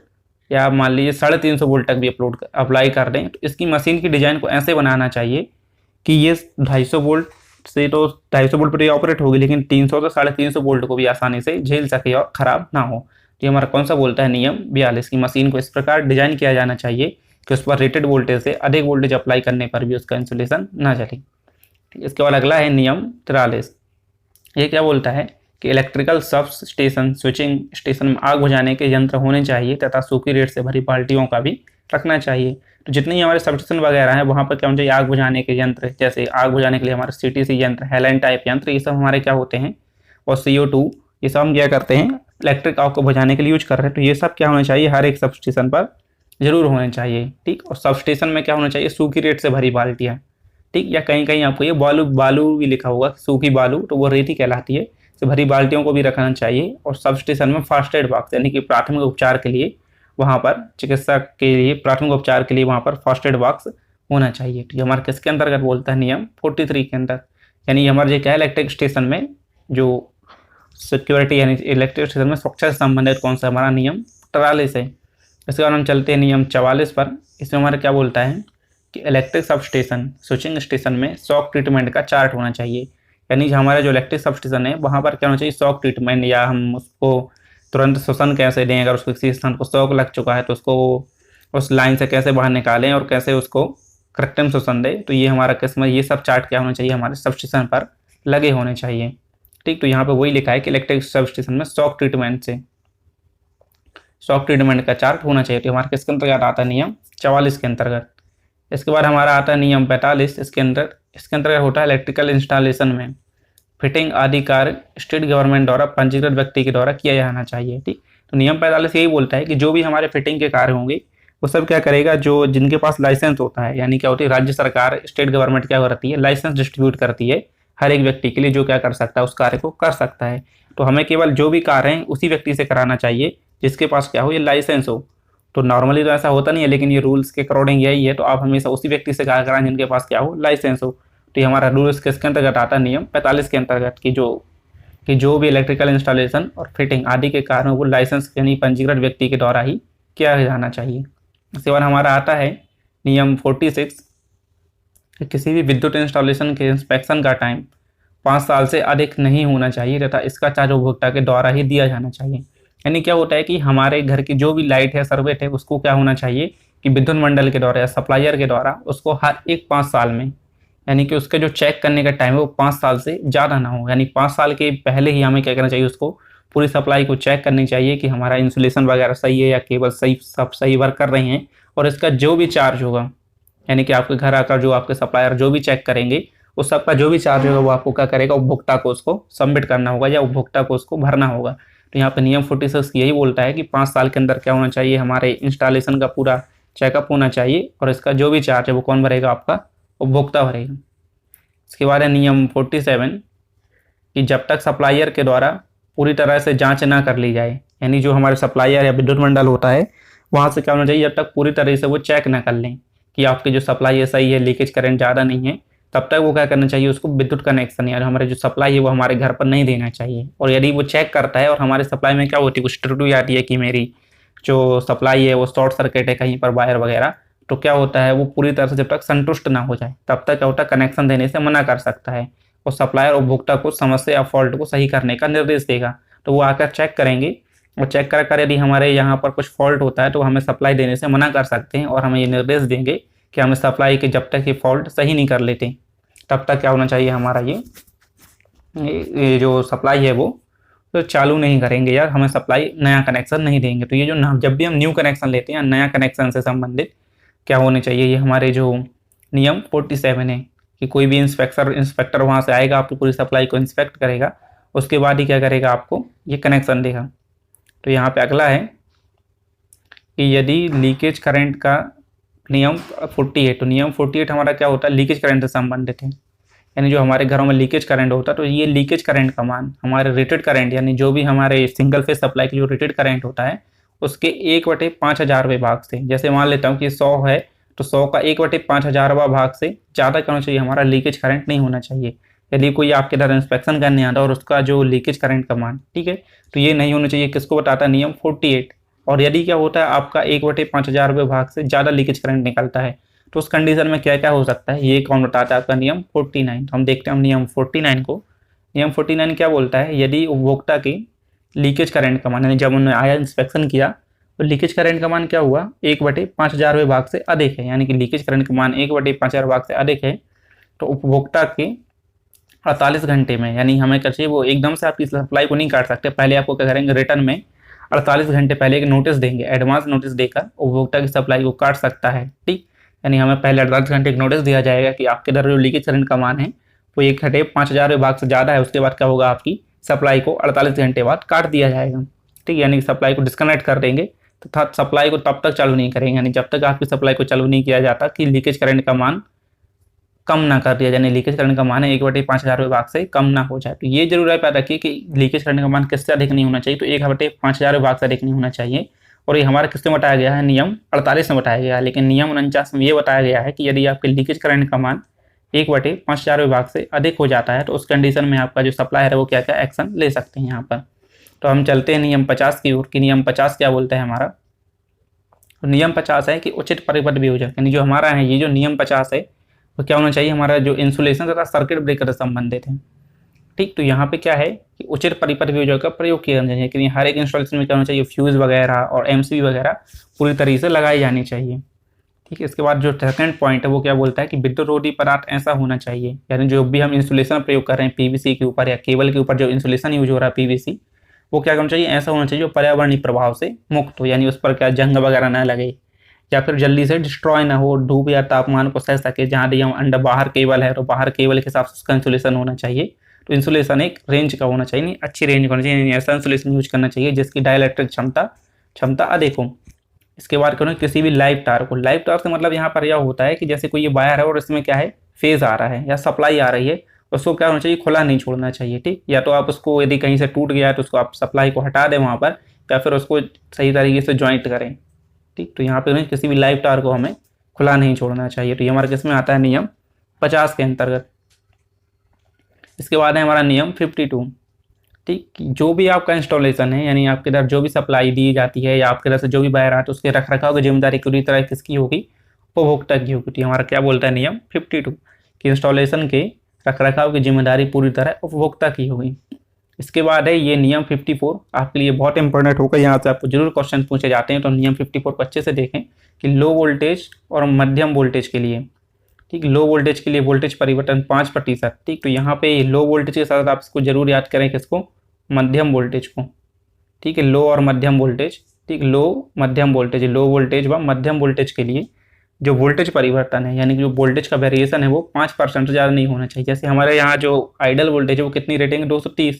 या मान लीजिए 350 वोल्ट तक भी अप्लाई कर दें, तो इसकी मशीन की डिज़ाइन को ऐसे बनाना चाहिए कि ये 250 वोल्ट से तो 250 वोल्ट पर ये ऑपरेट होगी, लेकिन 300 से 350 वोल्ट को भी आसानी से झेल सके और ख़राब ना हो। तो ये हमारा कौन सा बोलता है नियम 42 की मशीन को इस प्रकार डिजाइन किया जाना चाहिए कि उस पर रेटेड वोल्टेज से अधिक वोल्टेज अप्लाई करने पर भी उसका इंसुलेशन ना जले। इसके बाद अगला है नियम 43। ये क्या बोलता है कि electrical sub station switching station में आग बुझाने के यंत्र होने चाहिए तथा सूखी रेत से भरी बाल्टियों का भी रखना चाहिए। तो जितनी हमारे सब स्टेशन वगैरह हैं वहाँ पर क्या होना चाहिए आग बुझाने के यंत्र, जैसे आग बुझाने के लिए हमारे CTC यंत्र, हेलन टाइप यंत्र, ये सब हमारे क्या होते हैं, और CO2 ये सब हम क्या करते हैं इलेक्ट्रिक आग को बुझाने के लिए यूज कर रहे हैं। तो ये सब क्या होना चाहिए हर एक सब स्टेशन पर जरूर होने चाहिए। ठीक, और सब स्टेशन में क्या होना चाहिए सूखी रेत से भरी बाल्टियाँ। ठीक, या कहीं कहीं आपको ये बालू भी लिखा होगा, सूखी बालू तो वो रेत ही कहलाती है, से भरी बाल्टियों को भी रखना चाहिए। और सब स्टेशन में फर्स्ट एड बॉक्स, यानी कि प्राथमिक उपचार के लिए वहाँ पर चिकित्सा के लिए प्राथमिक उपचार के लिए वहाँ पर फर्स्ट एड बॉक्स होना चाहिए। तो ये हमारे किसके अंतर्गत बोलता है नियम 43 के अंदर, यानी हमारे क्या है इलेक्ट्रिक स्टेशन में जो सिक्योरिटी यानी इलेक्ट्रिक स्टेशन में सुरक्षा से संबंधित कौन सा हमारा नियम 43 है। इसके बाद हम चलते हैं नियम 44 पर। इसमें हमारा क्या बोलता है कि electric sub station switching station में शॉक ट्रीटमेंट का चार्ट होना चाहिए, यानी हमारा जो इलेक्ट्रिक सब स्टेशन है वहाँ पर क्या होना चाहिए शॉक ट्रीटमेंट, या हम उसको तुरंत श्वसन कैसे दें, अगर उसको किसी स्थान को शॉक लग चुका है तो उसको उस लाइन से कैसे बाहर निकालें और कैसे उसको कृत्रिम श्वसन दें। तो ये हमारा किस्म ये सब चार्ट क्या होना चाहिए हमारे सब स्टेशन पर लगे होने चाहिए। ठीक, तो यहाँ पर वही लिखा है कि इलेक्ट्रिक सब स्टेशन में शॉक ट्रीटमेंट का चार्ट होना चाहिए। तो हमारे किसके अंतर्गत आता है नियम 44 के अंतर्गत। इसके बाद हमारा आता है नियम 45। इसके अंतर्गत होता है इलेक्ट्रिकल इंस्टॉलेशन में फिटिंग आदि कार्य स्टेट गवर्नमेंट द्वारा पंजीकृत व्यक्ति के द्वारा किया जाना चाहिए। ठीक, तो नियम 45 यही बोलता है कि जो भी हमारे फिटिंग के कार्य होंगे वो सब क्या करेगा जो जिनके पास लाइसेंस होता है, यानी क्या होती है राज्य सरकार स्टेट गवर्नमेंट क्या करती है लाइसेंस डिस्ट्रीब्यूट करती है हर एक व्यक्ति के लिए जो क्या कर सकता है उस कार्य को कर सकता है। तो हमें केवल जो भी कार्य हैं उसी व्यक्ति से कराना चाहिए जिसके पास क्या हो ये लाइसेंस हो। तो नॉर्मली तो ऐसा होता नहीं है, लेकिन ये रूल्स के अकॉर्डिंग यही है, तो आप हमेशा उसी व्यक्ति से कार्य कराएं जिनके पास क्या हो लाइसेंस हो। तो ये हमारा रूल्स किसके अंतर्गत आता है नियम 45 के अंतर्गत कि जो भी इलेक्ट्रिकल इंस्टॉलेशन और फिटिंग आदि के कार्य वो लाइसेंस यानी पंजीकृत व्यक्ति के द्वारा ही किया जाना चाहिए। इसके बाद हमारा आता है नियम 46 कि किसी भी विद्युत इंस्टॉलेशन के इंस्पेक्शन का टाइम 5 साल से अधिक नहीं होना चाहिए तथा इसका चार्ज उपभोक्ता के द्वारा ही दिया जाना चाहिए। यानी क्या होता है कि हमारे घर की जो भी लाइट है सर्विस है उसको क्या होना चाहिए कि विद्युत मंडल के द्वारा या सप्लायर के द्वारा उसको हर एक 5 साल में, यानी कि उसका जो चेक करने का टाइम है वो 5 साल से ज़्यादा ना हो, यानी 5 साल के पहले ही हमें क्या करना चाहिए उसको पूरी सप्लाई को चेक करनी चाहिए कि हमारा इंसुलेशन वगैरह सही है या केबल सही सब सही वर्क कर रही हैं। और इसका जो भी चार्ज होगा यानी कि आपके घर आकर जो आपके सप्लायर जो भी चेक करेंगे उस सब का जो भी चार्ज होगा वो आपको क्या करेगा उपभोक्ता को उसको सबमिट करना होगा या उपभोक्ता को उसको भरना होगा। तो यहाँ पे नियम 46 यही बोलता है कि 5 साल के अंदर क्या होना चाहिए हमारे इंस्टॉलेशन का पूरा चेकअप होना चाहिए, और इसका जो भी चार्ज है वो कौन भरेगा? आपका उपभोक्ता भरेगा। इसके बाद है नियम 47 कि जब तक सप्लायर के द्वारा पूरी तरह से जांच ना कर ली जाए, यानी जो हमारे सप्लायर या विद्युत मंडल होता है वहाँ से क्या होना चाहिए, जब तक पूरी तरह से वो चेक ना कर लें कि आपकी जो सप्लाई है सही है, लीकेज करंट ज़्यादा नहीं है, तब तक वो क्या करना चाहिए, उसको विद्युत कनेक्शन या हमारे जो सप्लाई है वो हमारे घर पर नहीं देना चाहिए। और यदि वो चेक करता है और हमारे सप्लाई में क्या होती है, कुछ त्रुटि आती है कि मेरी जो सप्लाई है वो शॉर्ट सर्किट है कहीं पर वायर वगैरह, तो क्या होता है, वो पूरी तरह से जब तक संतुष्ट ना हो जाए तब तक क्या होता है, कनेक्शन देने से मना कर सकता है और सप्लायर उपभोक्ता को समस्या या फॉल्ट को सही करने का निर्देश देगा। तो वो आकर चेक करेंगे और चेक कर यदि हमारे यहाँ पर कुछ फॉल्ट होता है तो हमें सप्लाई देने से मना कर सकते हैं और हमें ये निर्देश देंगे कि हमें सप्लाई के जब तक ये फॉल्ट सही नहीं कर लेते तब तक क्या होना चाहिए, हमारा ये जो सप्लाई है वो तो चालू नहीं करेंगे यार, हमें सप्लाई नया कनेक्शन नहीं देंगे। तो ये जो जब भी हम न्यू कनेक्शन लेते हैं, नया कनेक्शन से संबंधित क्या होने चाहिए, ये हमारे जो नियम 47 है कि कोई भी इंस्पेक्टर वहाँ से आएगा, आपकी पूरी सप्लाई को इंस्पेक्ट करेगा, उसके बाद ही क्या करेगा, आपको ये कनेक्शन देगा। तो यहाँ पे अगला है कि यदि लीकेज करंट का नियम 48, तो नियम 48 हमारा क्या होता है, लीकेज करंट से संबंधित है, यानी जो हमारे घरों में लीकेज करंट होता है तो ये लीकेज करंट का मान हमारे रेटेड करंट, यानी जो भी हमारे सिंगल फेज सप्लाई की जो रेटेड करंट होता है उसके 1/5000 भाग से, जैसे मान लेता हूँ कि 100 है तो 100 का 1/5000 भाग से ज़्यादा क्या होना चाहिए, हमारा लीकेज करंट नहीं होना चाहिए। यदि कोई आपके इधर इंस्पेक्शन करने आता है और उसका जो लीकेज करंट का मान, ठीक है, तो ये नहीं होना चाहिए, किसको बताता है, नियम 48। और यदि क्या होता है, आपका 1/5000 भाग से ज़्यादा लीकेज करंट निकलता है तो उस कंडीशन में क्या क्या हो सकता है, ये कौन बताता है, आपका नियम 49। तो हम देखते हैं नियम 49 को। नियम 49 क्या बोलता है, यदि उपभोक्ता के लीकेज करंट का मान, यानी जब उन्होंने आया इंस्पेक्शन किया तो लीकेज करंट का मान क्या हुआ, 1/5000 भाग से अधिक है, यानी कि लीकेज करंट का मान 1/5000 भाग से अधिक है, तो उपभोक्ता के 48 घंटे में, यानी हमें क्या चाहिए, वो एकदम से आपकी सप्लाई को नहीं काट सकते, पहले आपको क्या करेंगे, रिटर्न में 48 घंटे पहले एक नोटिस देंगे, एडवांस नोटिस देकर उपभोक्ता की सप्लाई को काट सकता है। ठीक, यानी हमें पहले 48 घंटे एक नोटिस दिया जाएगा कि आपके इधर जो लीकेज करंट का मान है वो 1/5000 भाग से ज़्यादा है, उसके बाद क्या होगा, आपकी सप्लाई को 48 घंटे बाद काट दिया जाएगा। ठीक, यानी सप्लाई को डिस्कनेक्ट कर देंगे तथा सप्लाई को तब तक चालू नहीं करेंगे, यानी जब तक आपकी सप्लाई को चालू नहीं किया जाता कि लीकेज करंट का मान कम ना कर दिया, यानी लीकेज करंट का मान है 1/5000 भाग से कम ना हो जाए। तो ये जरूर याद रखिए कि लीकेज करंट का मान किससे अधिक नहीं होना चाहिए, तो 1/5000 भाग से अधिक नहीं होना चाहिए। और ये हमारा किसमें बताया गया है, नियम 48 में बताया गया है, लेकिन नियम 49 में ये बताया गया है कि यदि आपके लीकेज करंट का मान 1/5000 भाग से अधिक हो जाता है तो उस कंडीशन में आपका जो सप्लायर है वो क्या क्या एक्शन ले सकते हैं यहाँ पर। तो हम चलते हैं नियम 50 की ओर, कि नियम 50 क्या बोलता है हमारा। तो नियम 50 है कि उचित परिपथ वियोजक, यानी जो हमारा है ये जो नियम 50 है वो क्या होना चाहिए, हमारा जो इंसुलेशन तथा सर्किट ब्रेकर से संबंधित है। ठीक, तो यहाँ पे क्या है कि उचित परिपथ वियोजक का प्रयोग किया जाना चाहिए, कि हर एक इंस्टॉलेशन में क्या होना चाहिए, फ्यूज वगैरह और एमसीबी वगैरह पूरी तरीके से लगाई जानी चाहिए। ठीक है, इसके बाद जो सेकंड पॉइंट है वो क्या बोलता है कि विद्युत रोधी पदार्थ ऐसा होना चाहिए, यानी जो भी हम इंसुलेशन प्रयोग कर रहे हैं पीवीसी के ऊपर या केबल के ऊपर जो इंसुलेशन यूज हो रहा है पीवीसी, वो क्या करना चाहिए, ऐसा होना चाहिए जो पर्यावरणीय प्रभाव से मुक्त हो, यानी उस पर क्या जंग वगैरह ना लगे या फिर जल्दी से डिस्ट्रॉय ना हो, धूप या तापमान को सह सके। जहाँ भी हम अंडर बाहर केबल है तो बाहर केबल के हिसाब से उसका इंसुलेशन होना चाहिए। तो इंसुलेशन एक रेंज का होना चाहिए, अच्छी रेंज का होना चाहिए, ऐसा इंसुलेशन यूज करना चाहिए जिसकी डाइलेक्ट्रिक क्षमता अधिक हो। इसके बाद करो किसी भी लाइव तार को, लाइव तार से मतलब यहाँ पर यह होता है कि जैसे कोई ये वायर है और इसमें क्या है, फेज आ रहा है या सप्लाई आ रही है, उसको क्या होना चाहिए, खुला नहीं छोड़ना चाहिए। ठीक, या तो आप उसको यदि कहीं से टूट गया है तो उसको आप सप्लाई को हटा दें वहाँ पर, या फिर उसको सही तरीके से ज्वाइंट करें। ठीक, तो यहाँ पे किसी भी लाइव तार को हमें खुला नहीं छोड़ना चाहिए। तो ये हमारा किस में आता है, नियम 50 के अंतर्गत। इसके बाद है हमारा नियम 52। ठीक, जो भी आपका इंस्टॉलेशन है, यानी आपके इधर जो भी सप्लाई दी जाती है या आपके इधर से जो भी वायर आते है उसके रख रखाव की जिम्मेदारी पूरी तरह किसकी होगी, उपभोक्ता की होगी। तो हमारा क्या बोलता है नियम 52 कि इंस्टॉलेशन के रख रखाव की जिम्मेदारी पूरी तरह उपभोक्ता की होगी। इसके बाद है ये नियम 54, आपके लिए बहुत इंपॉर्टेंट होगा, यहाँ से आपको जरूर क्वेश्चन पूछे जाते हैं। तो नियम 54 को अच्छे से देखें कि लो वोल्टेज और मध्यम वोल्टेज के लिए, ठीक, लो वोल्टेज के लिए वोल्टेज परिवर्तन 5%। ठीक, तो यहाँ पे लो वोल्टेज के साथ आप इसको जरूर याद करें, किसको, मध्यम वोल्टेज को। ठीक है, लो और मध्यम वोल्टेज। ठीक, लो मध्यम वोल्टेज, लो वोल्टेज व मध्यम वोल्टेज के लिए जो वोल्टेज परिवर्तन है, यानी कि जो वोल्टेज का वेरिएशन है वो 5% से ज़्यादा नहीं होना चाहिए। जैसे हमारे यहाँ जो आइडल वोल्टेज है वो कितनी रेटिंग है, 230,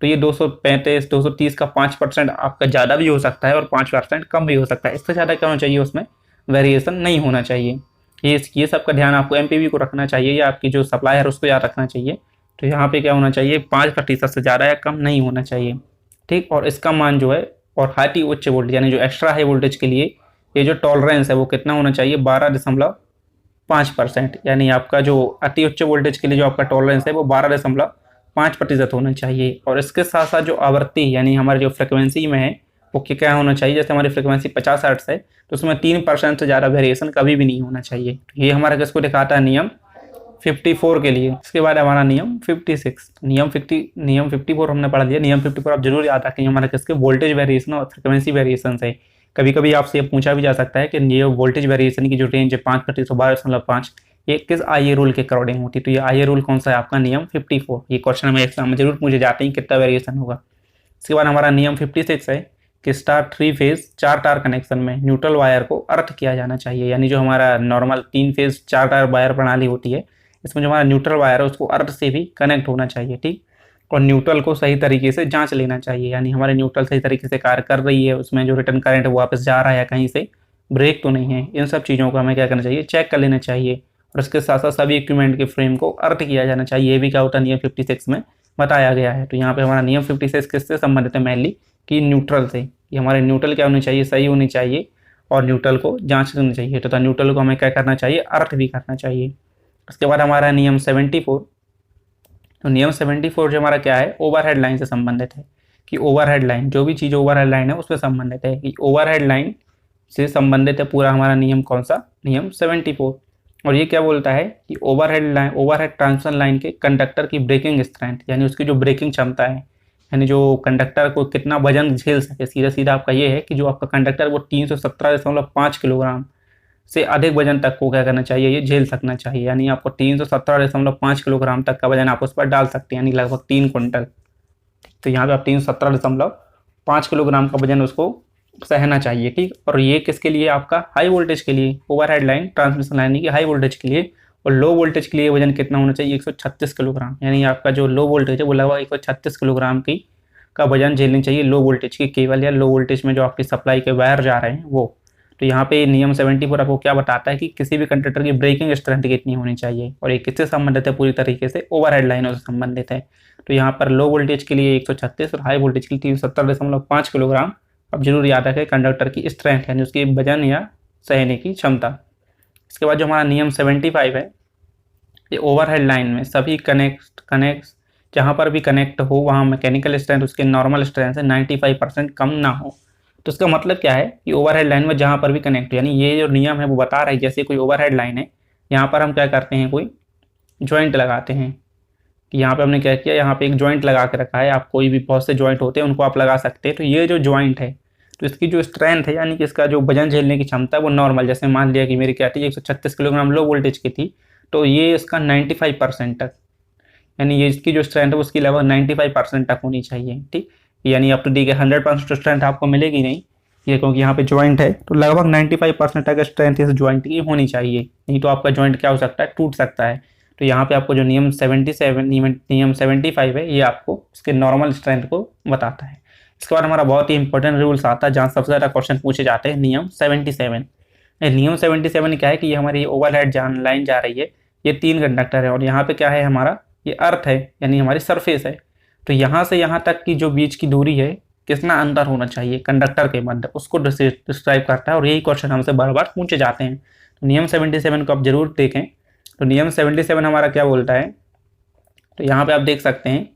तो ये 235 230 का 5% आपका ज़्यादा भी हो सकता है और 5% कम भी हो सकता है। इससे ज़्यादा क्या होना चाहिए, उसमें वेरिएशन नहीं होना चाहिए। ये सब का ध्यान आपको एमपीवी को रखना चाहिए या आपकी जो सप्लाई है उसको याद रखना चाहिए। तो यहाँ पे क्या होना चाहिए, 5% से ज़्यादा या कम नहीं होना चाहिए, ठीक। और इसका मान जो है, और हाई उच्च वोल्टेज यानी जो एक्स्ट्रा हाई वोल्टेज के लिए ये जो टॉलरेंस है वो कितना होना चाहिए, 12.5%। यानी आपका जो अति उच्च वोल्टेज के लिए जो आपका टॉलरेंस है वो 12.5% होना चाहिए। और इसके साथ साथ जो आवृत्ति यानी हमारे जो फ्रिक्वेंसी में है वो क्या होना चाहिए, जैसे हमारी फ्रिक्वेंसी 50 हर्ट्ज है तो उसमें 3% से ज़्यादा वेरिएशन कभी भी नहीं होना चाहिए। तो ये हमारा किसको दिखाता है, नियम 54 के लिए। इसके बाद हमारा नियम 56, नियम 54 हमने पढ़ लिया। नियम 54 आप जरूर याद रखेंगे, हमारा किसके, वोल्टेज वेरिएशन और फ्रिक्वेंसी वेरिएशन से। कभी कभी आपसे ये पूछा भी जा सकता है कि ये वोल्टेज वेरिएशन की जो रेंज है 5% से 12.5, ये किस आई रूल के अकॉर्डिंग होती है। तो ये आई रूल कौन सा है आपका, नियम 54। ये क्वेश्चन हमें एग्जाम में जरूर पूछे जाते हैं कितना वेरिएशन होगा। इसके बाद हमारा नियम 56 है कि स्टार 3 फेज 4 तार कनेक्शन में न्यूट्रल वायर को अर्थ किया जाना चाहिए। यानी जो हमारा नॉर्मल 3 फेज 4 तार वायर प्रणाली होती है, इसमें जो हमारा न्यूट्रल वायर है उसको अर्थ से भी कनेक्ट होना चाहिए, ठीक। और न्यूट्रल को सही तरीके से जांच लेना चाहिए, यानी हमारे न्यूट्रल सही तरीके से कार्य कर रही है, उसमें जो रिटर्न करंट है वो वापस जा रहा है, कहीं से ब्रेक तो नहीं है। इन सब चीज़ों को हमें क्या करना चाहिए, चेक कर लेना चाहिए। और इसके साथ साथ सभी इक्विपमेंट के फ्रेम को अर्थ किया जाना चाहिए। ये भी क्या होता है, नियम 56 में बताया गया है। तो यहाँ पे हमारा नियम 56 किससे संबंधित है, मेनली कि न्यूट्रल से। कि हमारे न्यूट्रल क्या होनी चाहिए, सही होनी चाहिए, और न्यूट्रल को जांच करनी चाहिए। तो न्यूट्रल को हमें क्या करना चाहिए, अर्थ भी करना चाहिए। उसके बाद हमारा नियम 74। तो नियम 74 जो हमारा क्या है, ओवरहेड लाइन से संबंधित है। कि ओवरहेड लाइन, जो भी चीज़ ओवरहेड लाइन है उससे संबंधित है। कि ओवरहेड लाइन से संबंधित है पूरा हमारा नियम कौन सा, नियम 74। और ये क्या बोलता है कि overhead line, overhead transmission line के कंडक्टर की ब्रेकिंग स्ट्रेंथ, यानी उसकी जो ब्रेकिंग क्षमता है, यानी जो कंडक्टर को कितना वजन झेल सके। सीधा सीधा आपका ये है कि जो आपका कंडक्टर वो 317.5 किलोग्राम से अधिक वजन तक को क्या करना चाहिए, ये झेल सकना चाहिए। यानी आपको 317.5 किलोग्राम तक का वजन आप उस पर डाल सकते हैं, यानी लगभग 3 क्विंटल। तो यहाँ पे आप 317.5 किलोग्राम का वजन उसको सहना चाहिए, ठीक। और ये किसके लिए, आपका हाई वोल्टेज के लिए, ओवरहेड लाइन ट्रांसमिशन लाइन की हाई वोल्टेज के लिए। और लो वोल्टेज के लिए वजन कितना होना चाहिए, 136 किलोग्राम। यानी आपका जो लो वोल्टेज है वो लगभग 136 किलोग्राम की का वजन झेलनी चाहिए लो वोल्टेज की केवल, या लो वोल्टेज में जो आपकी सप्लाई के वायर जा रहे हैं वो। तो यहाँ पे नियम 74 आपको क्या बताता है कि किसी भी कंडक्टर की ब्रेकिंग स्ट्रेंथ कितनी होनी चाहिए। और ये किससे संबंधित है, पूरी तरीके से ओवरहेड लाइनों से संबंधित है। तो यहाँ पर लो वोल्टेज के लिए 136 और हाई वोल्टेज के लिए 317.5 किलोग्राम। अब जरूर याद रखें कंडक्टर की स्ट्रेंथ, यानी उसकी वजन या सहने की क्षमता। इसके बाद जो हमारा नियम 75 है, ये ओवरहेड लाइन में सभी कनेक्ट जहाँ पर भी कनेक्ट हो वहाँ मैकेनिकल स्ट्रेंथ उसके नॉर्मल स्ट्रेंथ से 95% कम ना हो। तो इसका मतलब क्या है कि ओवरहेड लाइन में जहाँ पर भी कनेक्ट, यानी ये जो नियम है वो बता रहा है जैसे कोई ओवरहेड लाइन है, यहाँ पर हम क्या करते हैं, कोई जॉइंट लगाते हैं। कि यहाँ पे हमने क्या किया, यहाँ पे एक जॉइंट लगा के रखा है। आप कोई भी बहुत से जॉइंट होते हैं उनको आप लगा सकते हैं। तो ये जो जॉइंट है तो इसकी जो स्ट्रेंथ है, यानी कि इसका जो वजन झेलने की क्षमता है वो नॉर्मल, जैसे मान लिया कि मेरी क्या थी 136 किलोग्राम लो वोल्टेज की थी, तो ये इसका 95% तक, यानी ये इसकी जो स्ट्रेंथ है उसकी लगभग 95% तक होनी चाहिए, ठीक। यानी अब तो दी गई 100% स्ट्रेंथ आपको मिलेगी नहीं, ये क्योंकि यहाँ पे जॉइंट है, तो लगभग 95% तक स्ट्रेंथ इस जॉइंट की होनी चाहिए, नहीं तो आपका जॉइंट क्या हो सकता है, टूट सकता है। तो यहाँ पे आपको जो नियम 75 है ये आपको उसके नॉर्मल स्ट्रेंथ को बताता है। इसके बाद हमारा बहुत ही इंपॉर्टेंट रूल्स आता है जहाँ सबसे ज़्यादा क्वेश्चन पूछे जाते हैं, नियम 77। नियम 77 क्या है कि ये हमारी ओवरहेड लाइन जा रही है, ये 3 कंडक्टर है और यहाँ पे क्या है हमारा, ये अर्थ है, यानी हमारी सरफेस है। तो यहाँ से यहाँ तक की जो बीच की दूरी है, कितना अंतर होना चाहिए कंडक्टर के मध्य, उसको डिस्क्राइब करता है। और यही क्वेश्चन हमसे बार बार पूछे जाते हैं। तो नियम 77 को आप जरूर देखें। तो नियम 77 हमारा क्या बोलता है, तो यहाँ पे आप देख सकते हैं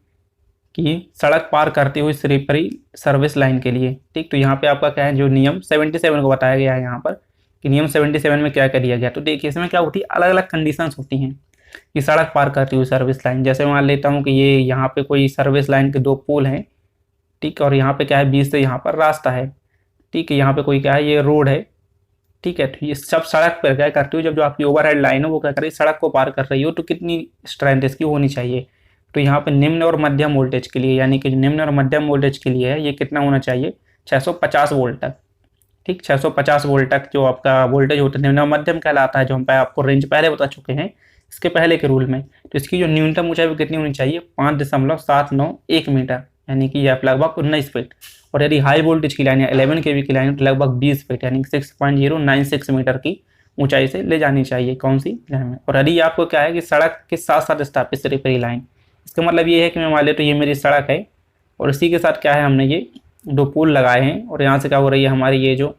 कि सड़क पार करती हुई स्लीपरी सर्विस लाइन के लिए, ठीक। तो यहाँ पे आपका क्या है, जो नियम 77 को बताया गया है यहाँ पर कि नियम 77 में क्या क्या दिया गया। तो देखिए इसमें क्या होती है, अलग अलग कंडीशंस होती हैं कि सड़क पार करती हुई सर्विस लाइन। जैसे मान लेता हूँ कि ये यहाँ पे कोई सर्विस लाइन के 2 पोल हैं, ठीक। और यहाँ पे क्या है, बीच से यहाँ पर रास्ता है, ठीक है। यहाँ पे कोई क्या है, ये रोड है, ठीक है। तो ये सब सड़क पर क्या करती हो, जब जो आपकी ओवरहेड लाइन है वो क्या कर रही है, सड़क को पार कर रही हो, तो कितनी स्ट्रेंथ इसकी होनी चाहिए। तो यहाँ पे निम्न और मध्यम वोल्टेज के लिए, यानी कि निम्न और मध्यम वोल्टेज के लिए है, ये कितना होना चाहिए, 650 वोल्ट तक, ठीक। 650 वोल्ट तक जो आपका वोल्टेज होता है निम्न और मध्यम कहलाता है, जो हम आपको रेंज पहले बता चुके हैं इसके पहले के रूल में। तो इसकी जो न्यूनतम ऊंचाई वो कितनी होनी चाहिए, 5.791 मीटर, यानी कि यह लगभग 19 फीट। और यदि हाई वोल्टेज की लाइन है 11 kV की लाइन तो लगभग 20 फीट यानी 6.096 मीटर की ऊंचाई से ले जानी चाहिए कौन सी लाइन में। और यदि आपको क्या है कि सड़क के साथ साथ स्थापित स्लीपरी लाइन, इसका मतलब ये है कि मैं मान लेता हूँ ये मेरी सड़क है और इसी के साथ क्या है हमने ये 2 पुल लगाए हैं और यहाँ से क्या हो रही है हमारी ये जो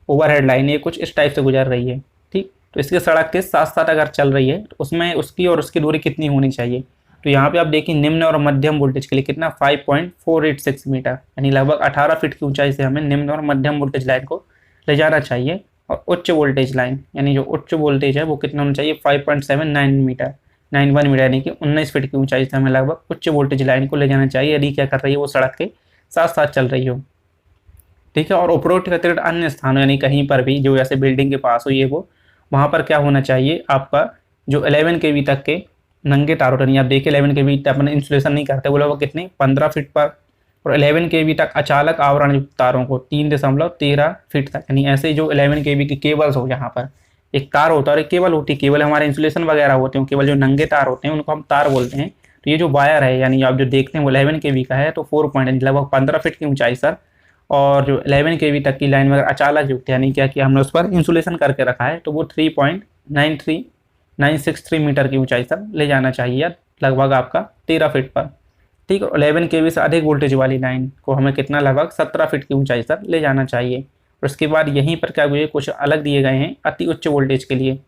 ओवरहेड लाइन है कुछ इस टाइप से गुजर रही है। ठीक, तो इसके सड़क के साथ साथ अगर चल रही है तो उसमें उसकी और उसकी दूरी कितनी होनी चाहिए। तो यहाँ पे आप देखिए निम्न और मध्यम वोल्टेज के लिए कितना 5.486 मीटर यानी लगभग 18 फीट की ऊंचाई से हमें निम्न और मध्यम वोल्टेज लाइन को ले जाना चाहिए। और उच्च वोल्टेज लाइन यानी जो उच्च वोल्टेज है वो कितना होना चाहिए 5.791 मीटर 91 मीटर यानी कि 19 फीट की ऊंचाई से हमें लगभग उच्च वोल्टेज लाइन को ले जाना चाहिए यदि क्या कर रही है वो सड़क के साथ साथ चल रही हो। ठीक है, और उपरोक्त के अतिरिक्त अन्य स्थानों यानी कहीं पर भी जो जैसे बिल्डिंग के पास हो ये वो वहाँ पर क्या होना चाहिए आपका जो 11 kV तक के नंगे तार होते हैं। आप देखिए 11 kV तक अपने इंसुलेशन नहीं करते, बोला वो कितने 15 फीट पर, और 11 kV तक अचालक आवरण युक्त तारों को 3.13 फीट तक यानी ऐसे जो 11 kV की केबल्स हो, यहाँ पर एक तार होता है और एक केबल होती है। केबल हमारे इंसुलेशन वगैरह होते हैं, केवल जो नंगे तार होते हैं उनको हम तार बोलते हैं। तो ये जो वायर है यानी आप जो देखते हैं वो 11 kV का है तो 4 पॉइंट लगभग 15 फीट की ऊंचाई सर, और जो 11 kV तक की लाइन में अगर अचालक युक्त यानी क्या किया हमने उस पर इंसुलेशन करके रखा है तो वो 3.93963 मीटर की ऊंचाई तक ले जाना चाहिए लगभग आपका 13 फीट पर। ठीक, और 11 kV से अधिक वोल्टेज वाली लाइन को हमें कितना लगभग 17 फीट की ऊंचाई तक ले जाना चाहिए। और उसके बाद यहीं पर क्या हुए कुछ अलग दिए गए हैं अति उच्च वोल्टेज के लिए।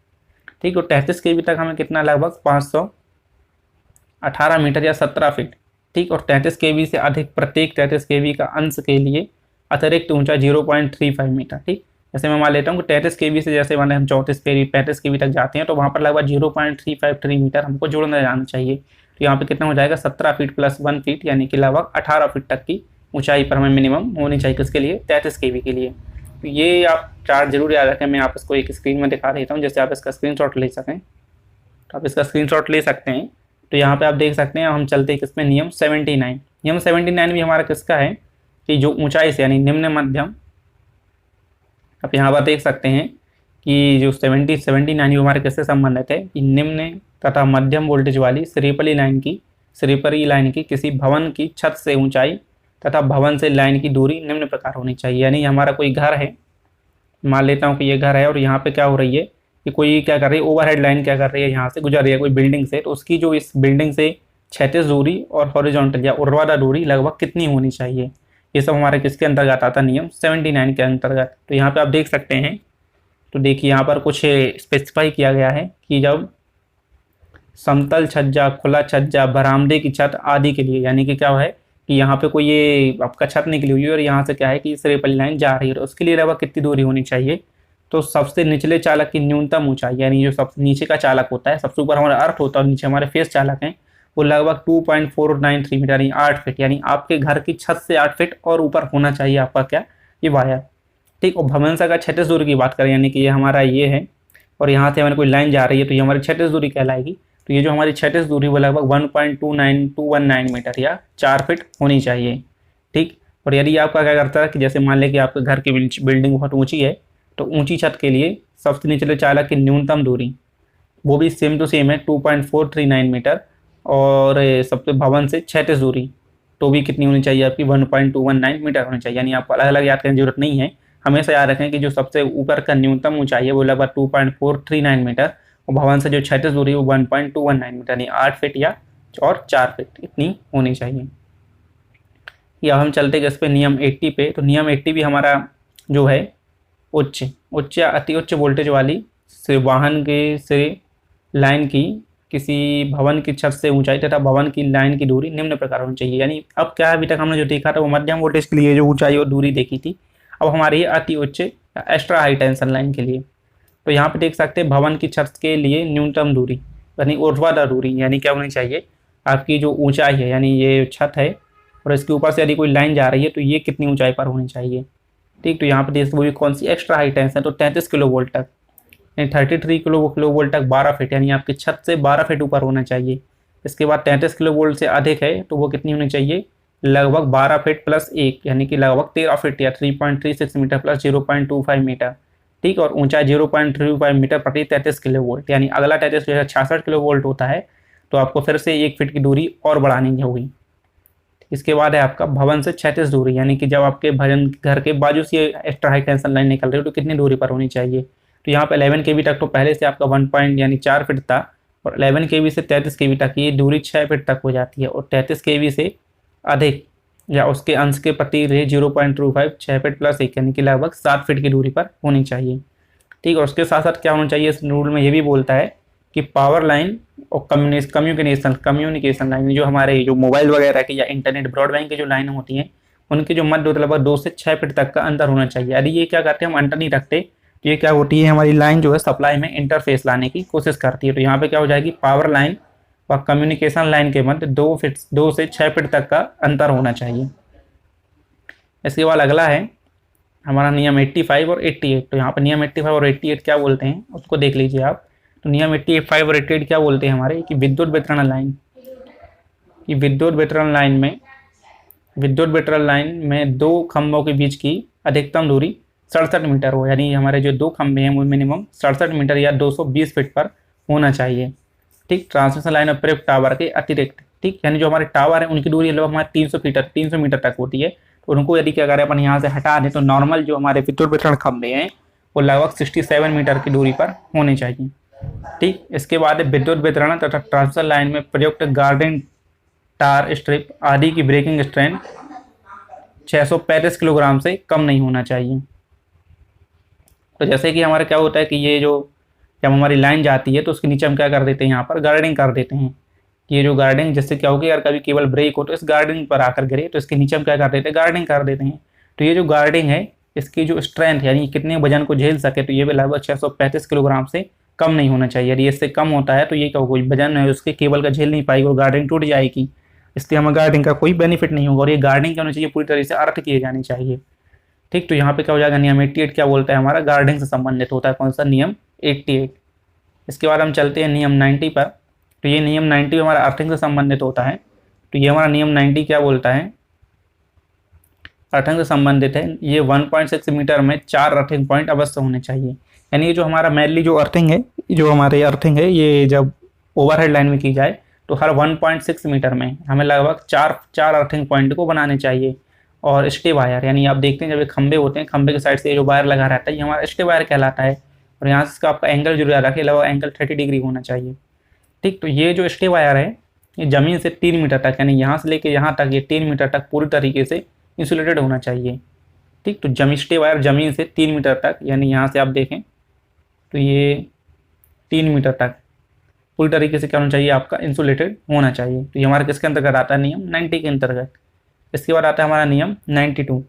ठीक, और 33 kV तक हमें कितना लगभग 518 मीटर या 17 फीट। ठीक, और 33 kV से अधिक प्रत्येक 33 kV का अंश के लिए अतिरिक्त ऊंचा 0.35 मीटर। ठीक, जैसे मैं मान लेता हूँ कि 33 kV से जैसे मैंने हम 34 kV 35 kV तक जाते हैं तो वहाँ पर लगभग 0.353 मीटर हमको जोड़ना जाना चाहिए। तो यहाँ पे कितना हो जाएगा 17 फीट प्लस 1 फीट यानी कि लगभग 18 फीट तक की ऊंचाई पर हमें मिनिमम होनी चाहिए किसके लिए 33 kV के लिए। तो ये आप चार्ट जरूर याद रखें, मैं आप इसको एक स्क्रीन में दिखा देता हूँ जैसे आप इसका स्क्रीनशॉट ले सकें। तो आप इसका स्क्रीनशॉट ले सकते हैं। तो यहाँ पे आप देख सकते हैं हम चलते हैं किसमें नियम 79। नियम 79 भी हमारा किसका है कि जो ऊंचाई से यानी निम्न मध्यम, आप यहाँ पर देख सकते हैं कि जो 79 हमारे किससे संबंधित है कि निम्न तथा मध्यम वोल्टेज वाली स्लीपरी लाइन की किसी भवन की छत से ऊंचाई तथा भवन से लाइन की दूरी निम्न प्रकार होनी चाहिए। यानी हमारा कोई घर है, मान लेता हूँ कि ये घर है और यहाँ पे क्या हो रही है कि कोई क्या कर रही है ओवरहेड लाइन क्या कर रही है यहाँ से गुजर रही है कोई बिल्डिंग से, तो उसकी जो इस बिल्डिंग से क्षैतिज दूरी और हॉरिजॉन्टल या ऊर्ध्वाधर दूरी लगभग कितनी होनी चाहिए। ये सब हमारे किसके अंतर्गत आता है नियम 79 के अंतर्गत। तो यहाँ पे आप देख सकते हैं, तो देखिए यहाँ पर कुछ स्पेसिफाई किया गया है कि जब समतल छज्जा, खुला छज्जा, बरामदे की छत आदि के लिए, यानी कि क्या है कि यहाँ पे कोई ये आपका छत निकली हुई है और यहाँ से क्या है कि स्लीपरी लाइन जा रही है, तो उसके लिए लगभग कितनी दूरी होनी चाहिए। तो सबसे निचले चालक की न्यूनतम ऊंचाई यानी जो सबसे नीचे का चालक होता है, सबसे ऊपर हमारा अर्थ होता है और नीचे हमारे फेस चालक हैं, वो लगभग 2.493 मीटर यानी 8 फीट, यानी आपके घर की छत से 8 फीट और ऊपर होना चाहिए आपका क्या ये वायर। ठीक, और भवन से अगर क्षैतिज दूरी की बात करें यानी कि ये हमारा ये है और यहाँ से हमारी कोई लाइन जा रही है तो ये हमारी क्षैतिज दूरी कहलाएगी। तो ये जो हमारी क्षैतिज दूरी वो लगभग 1.29219 मीटर या 4 फीट होनी चाहिए। ठीक, और यदि आपका क्या करता है कि जैसे मान लें कि आपके घर की बिल्डिंग बहुत ऊँची है तो ऊँची छत के लिए सबसे निचले चालक की न्यूनतम दूरी वो भी सेम टू सेम है 2.439 मीटर, और सबसे भवन से क्षैतिज दूरी तो भी कितनी होनी चाहिए आपकी 1.219 मीटर होनी चाहिए। यानी आपको अलग अलग याद करने की जरूरत नहीं है, हमेशा याद रखें कि जो सबसे ऊपर का न्यूनतम ऊंचाई है वो लगभग 2.439 मीटर और भवन से जो क्षैतिज दूरी है वो 1.219 मीटर यानी 8 फीट या और 4 फीट इतनी होनी चाहिए। या हम चलते गए इस पे नियम 80 पे। तो नियम 80 भी हमारा जो है उच्च या अति उच्च वोल्टेज वाली से वाहन के से लाइन की किसी भवन की छत से ऊंचाई तथा भवन की लाइन की दूरी निम्न प्रकार होनी चाहिए। यानी अब क्या अभी तक हमने जो देखा था वो मध्यम वोल्टेज के लिए जो ऊंचाई और दूरी देखी थी, अब हमारी अति उच्च एक्स्ट्रा हाई टेंशन लाइन के लिए। तो यहाँ पे देख सकते हैं भवन की छत के लिए न्यूनतम दूरी यानी ऊर्ध्वाधर दूरी यानी क्या होनी चाहिए आपकी जो ऊंचाई है, यानी ये छत है और इसके ऊपर से यदि कोई लाइन जा रही है तो ये कितनी ऊंचाई पर होनी चाहिए। ठीक, तो यहाँ पे देख वो भी कौन सी एक्स्ट्रा हाई टेंशन, तो 33 किलो वोल्ट तक यानी 33 किलो वोल्ट तक 12 फीट यानी आपकी छत से 12 फीट ऊपर होना चाहिए। इसके बाद 33 किलो वोल्ट से अधिक है तो वो कितनी होनी चाहिए लगभग 12 फीट प्लस 1 यानी कि लगभग 13 फीट या 3.36 मीटर प्लस 0.25 मीटर। ठीक, और ऊंचाई 0.35 मीटर प्रति 33 किलो वोल्ट, यानी अगला 66 किलो वोल्ट होता है तो आपको फिर से 1 फीट की दूरी और बढ़ानी होगी। इसके बाद है आपका भवन से क्षैतिज दूरी, यानी कि जब आपके भवन घर के बाजू से एक्स्ट्रा हाई टेंशन लाइन निकल रही हो तो कितनी दूरी पर होनी चाहिए। तो यहाँ पे 11 kV तक तो पहले से आपका 1 पॉइंट यानी 4 फीट था, और 11 kV से 33 kV तक ये दूरी 6 फीट तक हो जाती है, और 33 kV से अधिक या उसके अंश के प्रति रहे 0.25 6 फीट प्लस 1 यानी कि लगभग 7 फीट की दूरी पर होनी चाहिए। ठीक, और उसके साथ साथ क्या होना चाहिए, इस रूल में ये भी बोलता है कि पावर लाइन और कम्युनिकेशन लाइन जो हमारे जो मोबाइल वगैरह की या इंटरनेट ब्रॉडबैंड की जो लाइन होती हैं उनके जो मध्य लगभग 2 से 6 फीट तक का अंतर होना चाहिए। यदि ये क्या करते हैं, हम अंतर नहीं रखते तो ये क्या होती है, हमारी लाइन जो है सप्लाई में इंटरफेस लाने की कोशिश करती है। तो यहाँ पे क्या हो जाएगी, पावर लाइन व कम्युनिकेशन लाइन के मध्य 2 से 6 फीट तक का अंतर होना चाहिए। इसके बाद अगला है हमारा नियम 85 और 88। तो यहाँ पर नियम 85 और 88 क्या बोलते हैं उसको देख लीजिए आप। तो नियम 85 और 88 क्या बोलते हैं हमारे, कि विद्युत वितरण लाइन में दो खंभों के बीच की अधिकतम दूरी 67 मीटर हो, यानी हमारे जो दो खंभे हैं वो मिनिमम 67 मीटर या 220 फीट पर होना चाहिए। ठीक, ट्रांसमिशन लाइन और प्रयुक्त टावर के अतिरिक्त, ठीक, यानी जो हमारे टावर है उनकी दूरी लगभग हमारे 300 मीटर तक होती है। तो उनको यदि क्या करें अपन यहाँ से हटा दें तो नॉर्मल जो हमारे विद्युत वितरण खंभे हैं वो लगभग 67 मीटर की दूरी पर होने चाहिए। ठीक, इसके बाद विद्युत वितरण तथा ट्रांसमिशन लाइन में प्रयुक्त गार्डिंग टार स्ट्रिप आदि की ब्रेकिंग स्ट्रेंथ 635 किलोग्राम से कम नहीं होना चाहिए। तो जैसे कि हमारे क्या होता है कि ये जो जब हमारी लाइन जाती है तो उसके नीचे हम क्या कर देते हैं, यहाँ पर गार्डिंग कर देते हैं। ये जो गार्डिंग, जिससे क्या होगी, अगर कभी केबल ब्रेक हो तो इस गार्डिंग पर आकर गिरे तो इसके नीचे हम क्या कर देते हैं, गार्डिंग कर देते हैं। तो ये जो गार्डिंग है इसकी जो स्ट्रेंथ यानी कितने वजन को झेल सके, तो ये भी लगभग 635 किलोग्राम से कम नहीं होना चाहिए। यदि इससे कम होता है तो ये क्या होगा, वजन है उसके केबल का झेल नहीं पाएगी और गार्डिंग टूट जाएगी, इसलिए हमें गार्डिंग का कोई बेनिफिट नहीं होगा। और ये गार्डिंग क्या होनी चाहिए, पूरी तरह से अर्थ किए जानी चाहिए। ठीक, तो यहाँ पे क्या हो जाएगा, नियम 88 क्या बोलता है हमारा, गार्डिंग से संबंधित होता है। कौन सा, नियम 88। इसके बाद हम चलते हैं नियम 90 पर। तो ये नियम 90 हमारा अर्थिंग से संबंधित होता है। तो ये हमारा नियम 90 क्या बोलता है, अर्थिंग से संबंधित है। ये 1.6 मीटर में 4 अर्थिंग पॉइंट अवश्य होने चाहिए। यानी ये जो हमारा मेनली जो अर्थिंग है, जो हमारे अर्थिंग है, ये जब ओवरहेड लाइन में की जाए तो हर 1.6 मीटर में हमें लगभग चार अर्थिंग पॉइंट को बनाने चाहिए। और स्टे वायर, यानी आप देखते हैं जब ये खंबे होते हैं, खंबे के साइड से जो वायर लगा रहता है ये हमारा स्टे वायर कहलाता है। और यहाँ से इसका आपका एंगल जो रखे लगभग एंगल 30 डिग्री होना चाहिए। ठीक, तो ये जो स्टे वायर है ये ज़मीन से 3 मीटर तक, यानी यहाँ से लेके यहाँ तक ये 3 मीटर तक पूरी तरीके से इंसुलेटेड होना चाहिए। ठीक, तो स्टे वायर ज़मीन से 3 मीटर तक, यानी यहाँ से आप देखें तो ये 3 मीटर तक पूरी तरीके से क्या होना चाहिए, आपका इंसुलेटेड होना चाहिए। तो ये हमारे किसके अंतर्गत आता है, नियम 90 के अंतर्गत। इसके बाद आता है हमारा नियम 92।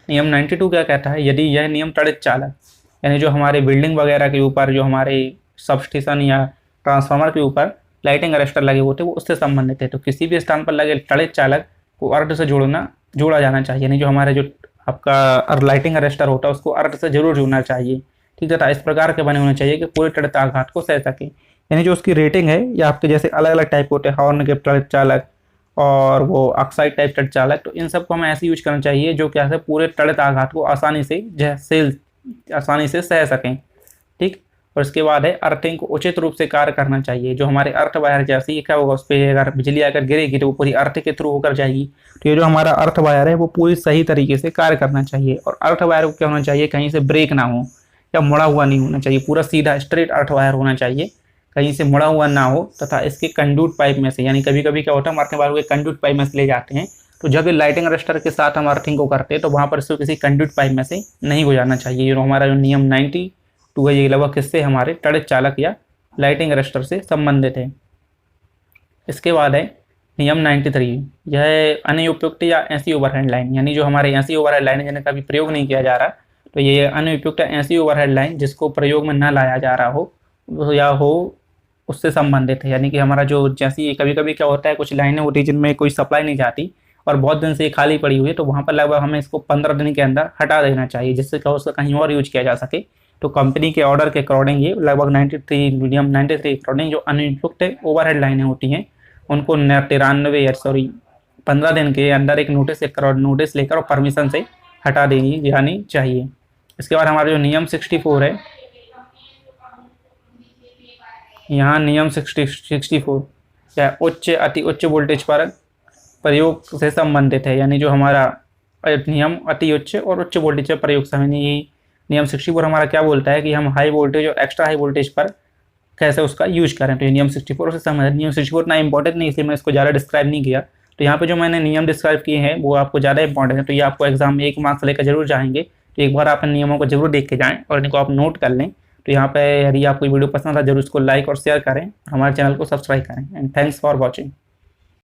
नियम 92 क्या कहता है, यदि यह नियम त्वरित चालक, यानी जो हमारे बिल्डिंग वगैरह के ऊपर जो हमारे सबस्टेशन या ट्रांसफार्मर के ऊपर लाइटिंग अरेस्टर लगे होते हैं वो उससे संबंधित है, तो किसी भी स्थान पर लगे त्वरित चालक को अर्थ से जोड़ा जाना चाहिए। यानी जो हमारे जो आपका लाइटिंग अरेस्टर होता है उसको अर्थ से जरूर जुड़ना चाहिए। ठीक है, इस प्रकार के बने होने चाहिए कि पूरे त्वरित आघात को सह सके। यानी जो उसकी रेटिंग है या आपके जैसे अलग अलग टाइप होते हैं, हॉर्न के त्वरित चालक और वो ऑक्साइड टाइप त्वरित चालक, तो इन सबको हमें ऐसे यूज करना चाहिए जो क्या है पूरे त्वरित आघात को आसानी से सह सकें। ठीक, और इसके बाद है अर्थिंग को उचित रूप से कार्य करना चाहिए। जो हमारे अर्थ वायर जैसे ये क्या होगा, उस पर अगर बिजली आकर गिरेगी तो वो पूरी अर्थ के थ्रू होकर जाएगी। तो ये जो हमारा अर्थ वायर है वो पूरी सही तरीके से कार्य करना चाहिए। और अर्थ वायर को क्या होना चाहिए, कहीं से ब्रेक ना हो या मुड़ा हुआ नहीं होना चाहिए, पूरा सीधा स्ट्रेट अर्थ वायर होना चाहिए, कहीं से मुड़ा हुआ ना हो। तथा इसके कंडक्ट पाइप में से, यानी कभी कभी क्या होता है हम अर्थ वायर को कंडक्ट पाइप में से ले जाते हैं, तो जब ये लाइटिंग अरेस्टर के साथ हम अर्थिंग को करते हैं तो वहाँ पर इसको किसी कंडक्ट पाइप में से नहीं गुजारना चाहिए। ये हमारा जो नियम 92 है ये लगभग किससे, हमारे त्वरित चालक या लाइटिंग अरेस्टर से संबंधित है। इसके बाद है नियम 93। यह अनुपयुक्त या ऐसी ओवरहेड लाइन, यानी जो हमारे ऐसी ओवरहेड लाइन जिन्हें कभी प्रयोग नहीं किया जा रहा, तो ये अनुपयुक्त ऐसी ओवरहेड लाइन जिसको प्रयोग में न लाया जा रहा हो या हो उससे संबंधित है। यानी कि हमारा जो जैसी कभी कभी क्या होता है, कुछ लाइनें होती है जिनमें कोई सप्लाई नहीं जाती और बहुत दिन से ये खाली पड़ी हुई है, तो वहाँ पर लगभग हमें इसको 15 दिन के अंदर हटा देना चाहिए, जिससे क्या उसका कहीं और यूज किया जा सके। तो कंपनी के ऑर्डर के अकॉर्डिंग ये लगभग 93 नियम 93 के अकॉर्डिंग जो अनुपयुक्त ओवरहेड लाइनें होती हैं उनको 15 दिन के अंदर एक नोटिस लेकर और परमिशन से हटा देनी जानी चाहिए। इसके बाद हमारा जो नियम 64 है, यहाँ नियम 64 या अति उच्च वोल्टेज पर प्रयोग से संबंधित है, यानी जो हमारा नियम अति उच्च और उच्च वोल्टेज पर प्रयोग समय नियम 64 हमारा क्या बोलता है कि हम हाई वोल्टेज और एक्स्ट्रा हाई वोल्टेज पर कैसे उसका यूज करें। तो ये नियम 64 से संबंधित। नियम 64 इतना इंपॉर्टेंट नहीं, इसलिए मैं इसको ज़्यादा डिस्क्राइब नहीं किया। तो यहाँ पे जो मैंने नियम डिस्क्राइब किए हैं वो आपको ज़्यादा इंपॉर्टेंट है, तो ये आपको एग्जाम में 1 मार्क्स लेकर जरूर जाएंगे। तो एक बार आप इन नियमों को जरूर देख के जाएं और इनको आप नोट कर लें। तो यहाँ पे यदि आपको वीडियो पसंद था जरूर इसको लाइक और शेयर करें, हमारे चैनल को सब्सक्राइब करें। And thanks for watching.